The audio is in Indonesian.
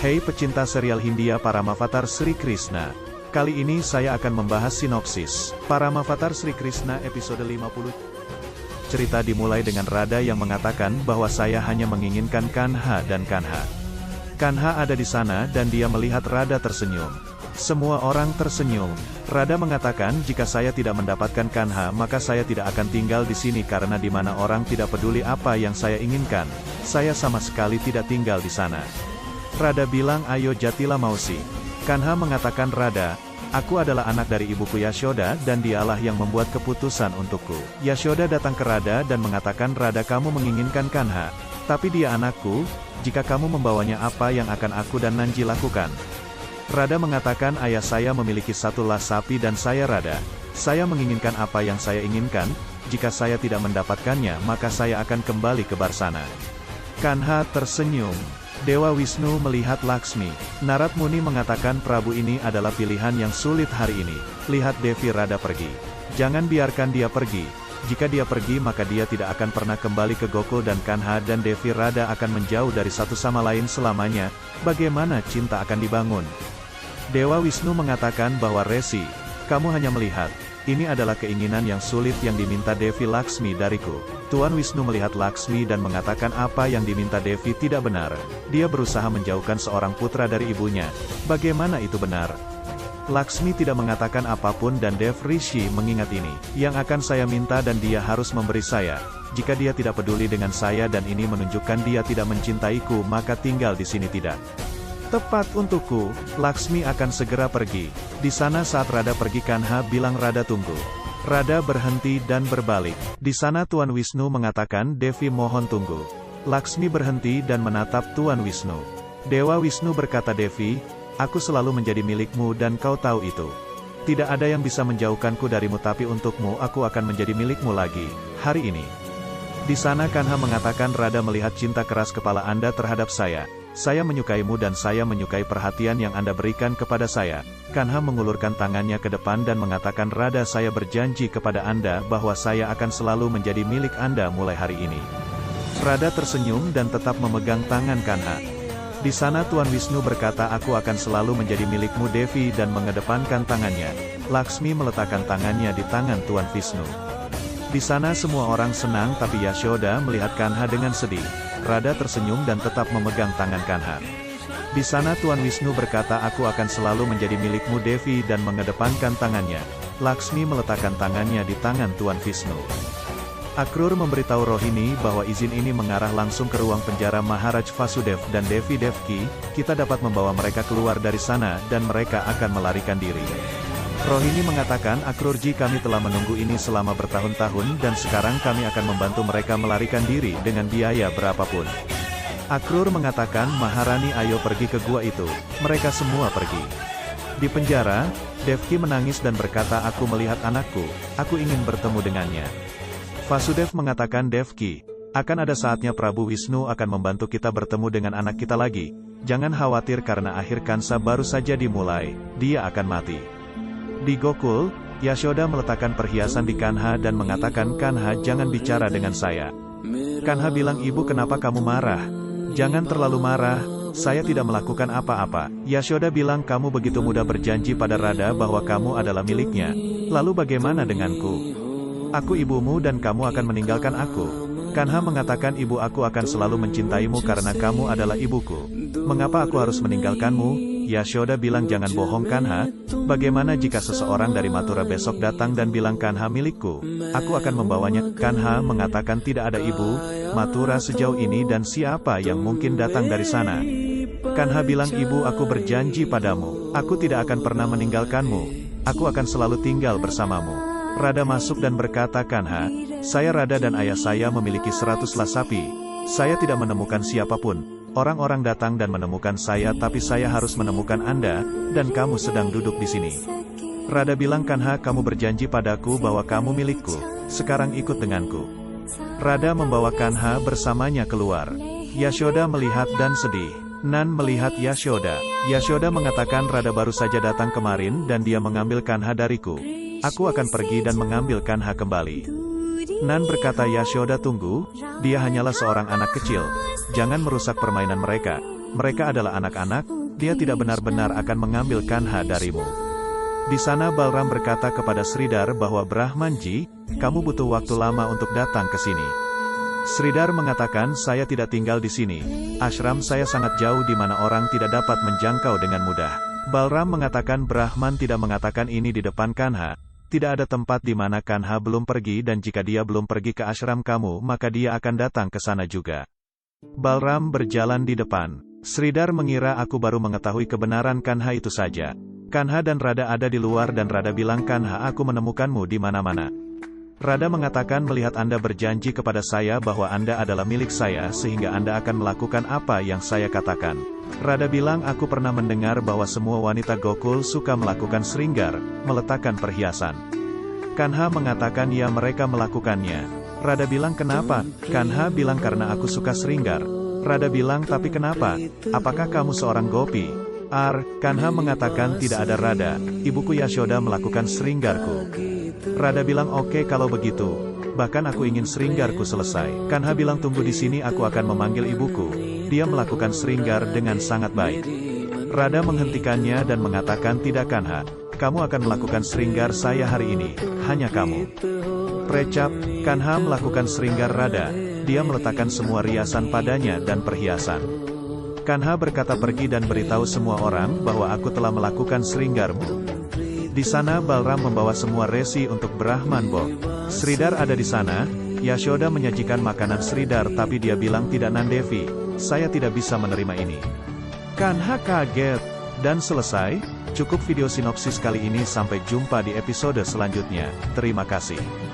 Hey pecinta serial Hindia Paramavatar Sri Krishna. Kali ini saya akan membahas sinopsis Paramavatar Sri Krishna episode 50. Cerita dimulai dengan Radha yang mengatakan bahwa saya hanya menginginkan Kanha dan Kanha. Kanha ada di sana dan dia melihat Radha tersenyum. Semua orang tersenyum. Radha mengatakan jika saya tidak mendapatkan Kanha maka saya tidak akan tinggal di sini karena di mana orang tidak peduli apa yang saya inginkan. Saya sama sekali tidak tinggal di sana. Radha bilang ayo jatilah Mausi. Kanha mengatakan Radha, aku adalah anak dari ibuku Yashoda dan dialah yang membuat keputusan untukku. Yashoda datang ke Radha dan mengatakan Radha kamu menginginkan Kanha. Tapi dia anakku, jika kamu membawanya apa yang akan aku dan Nanji lakukan? Radha mengatakan ayah saya memiliki satu las sapi dan saya Radha. Saya menginginkan apa yang saya inginkan, jika saya tidak mendapatkannya maka saya akan kembali ke Barsana. Kanha tersenyum. Dewa Wisnu melihat Laksmi. Narad Muni mengatakan Prabu ini adalah pilihan yang sulit hari ini. Lihat Devi Radha pergi. Jangan biarkan dia pergi. Jika dia pergi maka dia tidak akan pernah kembali ke Gokul dan Kanha dan Devi Radha akan menjauh dari satu sama lain selamanya. Bagaimana cinta akan dibangun? Dewa Wisnu mengatakan bahwa Resi, kamu hanya melihat. Ini adalah keinginan yang sulit yang diminta Devi Laksmi dariku. Tuan Wisnu melihat Laksmi dan mengatakan apa yang diminta Devi tidak benar. Dia berusaha menjauhkan seorang putra dari ibunya. Bagaimana itu benar? Laksmi tidak mengatakan apapun dan Dev Rishi mengingat ini. Yang akan saya minta dan dia harus memberi saya. Jika dia tidak peduli dengan saya dan ini menunjukkan dia tidak mencintaiku maka tinggal di sini tidak tepat untukku. Laksmi akan segera pergi. Di sana saat Radha pergi Kanha bilang Radha tunggu. Radha berhenti dan berbalik. Di sana Tuan Wisnu mengatakan Devi mohon tunggu. Laksmi berhenti dan menatap Tuan Wisnu. Dewa Wisnu berkata Devi, aku selalu menjadi milikmu dan kau tahu itu. Tidak ada yang bisa menjauhkanku darimu tapi untukmu aku akan menjadi milikmu lagi, hari ini. Di sana Kanha mengatakan Radha melihat cinta keras kepala Anda terhadap saya. Saya menyukaimu dan saya menyukai perhatian yang Anda berikan kepada saya. Kanha mengulurkan tangannya ke depan dan mengatakan Radha saya berjanji kepada Anda bahwa saya akan selalu menjadi milik Anda mulai hari ini. Radha tersenyum dan tetap memegang tangan Kanha. Di sana Tuan Wisnu berkata aku akan selalu menjadi milikmu Devi dan mengedepankan tangannya. Laksmi meletakkan tangannya di tangan Tuan Wisnu. Di sana semua orang senang tapi Yashoda melihat Kanha dengan sedih. Radha tersenyum dan tetap memegang tangan Kanha. Di sana Tuan Wisnu berkata aku akan selalu menjadi milikmu Devi dan mengedepankan tangannya. Laksmi meletakkan tangannya di tangan Tuan Wisnu. Akrur memberitahu Rohini bahwa izin ini mengarah langsung ke ruang penjara Maharaj Vasudev dan Devi Devki, kita dapat membawa mereka keluar dari sana dan mereka akan melarikan diri. Rohini mengatakan Akrurji kami telah menunggu ini selama bertahun-tahun dan sekarang kami akan membantu mereka melarikan diri dengan biaya berapapun. Akrur mengatakan Maharani ayo pergi ke gua itu, mereka semua pergi. Di penjara, Devki menangis dan berkata aku melihat anakku, aku ingin bertemu dengannya. Vasudev mengatakan Devki, akan ada saatnya Prabu Wisnu akan membantu kita bertemu dengan anak kita lagi. Jangan khawatir karena akhir Kansa baru saja dimulai, dia akan mati. Di Gokul, Yashoda meletakkan perhiasan di Kanha dan mengatakan Kanha jangan bicara dengan saya. Kanha bilang ibu kenapa kamu marah? Jangan terlalu marah, saya tidak melakukan apa-apa. Yashoda bilang kamu begitu mudah berjanji pada Radha bahwa kamu adalah miliknya. Lalu bagaimana denganku? Aku ibumu dan kamu akan meninggalkan aku. Kanha mengatakan ibu aku akan selalu mencintaimu karena kamu adalah ibuku. Mengapa aku harus meninggalkanmu? Yashoda bilang jangan bohong Kanha, bagaimana jika seseorang dari Mathura besok datang dan bilang Kanha milikku? Aku akan membawanya. Kanha mengatakan tidak ada ibu, Mathura sejauh ini dan siapa yang mungkin datang dari sana? Kanha bilang ibu aku berjanji padamu, aku tidak akan pernah meninggalkanmu, aku akan selalu tinggal bersamamu. Radha masuk dan berkata Kanha, saya Radha dan ayah saya memiliki 100 las sapi, saya tidak menemukan siapapun. Orang-orang datang dan menemukan saya tapi saya harus menemukan Anda, dan kamu sedang duduk di sini. Radha bilang Kanha kamu berjanji padaku bahwa kamu milikku, sekarang ikut denganku. Radha membawa Kanha bersamanya keluar. Yashoda melihat dan sedih. Nan melihat Yashoda. Yashoda mengatakan Radha baru saja datang kemarin dan dia mengambil Kanha dariku. Aku akan pergi dan mengambil Kanha kembali. Nan berkata Yashoda tunggu, dia hanyalah seorang anak kecil. Jangan merusak permainan mereka. mereka adalah anak-anak, dia tidak benar-benar akan mengambil Kanha darimu. Di sana Balram berkata kepada Sridhar bahwa Brahmanji, kamu butuh waktu lama untuk datang ke sini. Sridhar mengatakan saya tidak tinggal di sini. Ashram saya sangat jauh di mana orang tidak dapat menjangkau dengan mudah. Balram mengatakan Brahman tidak mengatakan ini di depan Kanha. Tidak ada tempat di mana Kanha belum pergi dan jika dia belum pergi ke ashram kamu maka dia akan datang ke sana juga. Balram berjalan di depan. Sridhar mengira aku baru mengetahui kebenaran Kanha itu saja. Kanha dan Radha ada di luar dan Radha bilang Kanha aku menemukanmu di mana-mana. Radha mengatakan melihat Anda berjanji kepada saya bahwa Anda adalah milik saya sehingga Anda akan melakukan apa yang saya katakan. Radha bilang aku pernah mendengar bahwa semua wanita Gokul suka melakukan sringgar, meletakkan perhiasan. Kanha mengatakan ya mereka melakukannya. Radha bilang kenapa? Kanha bilang karena aku suka sringgar. Radha bilang tapi kenapa? Apakah kamu seorang gopi? Kanha mengatakan tidak ada Radha, ibuku Yashoda melakukan sringgarku. Radha bilang oke kalau begitu, bahkan aku ingin sringgarku selesai. Kanha bilang tunggu di sini aku akan memanggil ibuku, dia melakukan sringgar dengan sangat baik. Radha menghentikannya dan mengatakan tidak Kanha, kamu akan melakukan sringgar saya hari ini, hanya kamu. Precap, Kanha melakukan sringgar Radha, dia meletakkan semua riasan padanya dan perhiasan. Kanha berkata pergi dan beritahu semua orang bahwa aku telah melakukan sringgarmu. Di sana Balram membawa semua resi untuk Brahman Bog. Sridhar ada di sana, Yashoda menyajikan makanan Sridhar tapi dia bilang tidak Nandevi, saya tidak bisa menerima ini. Kanha kaget. Dan selesai, cukup video sinopsis kali ini sampai jumpa di episode selanjutnya, terima kasih.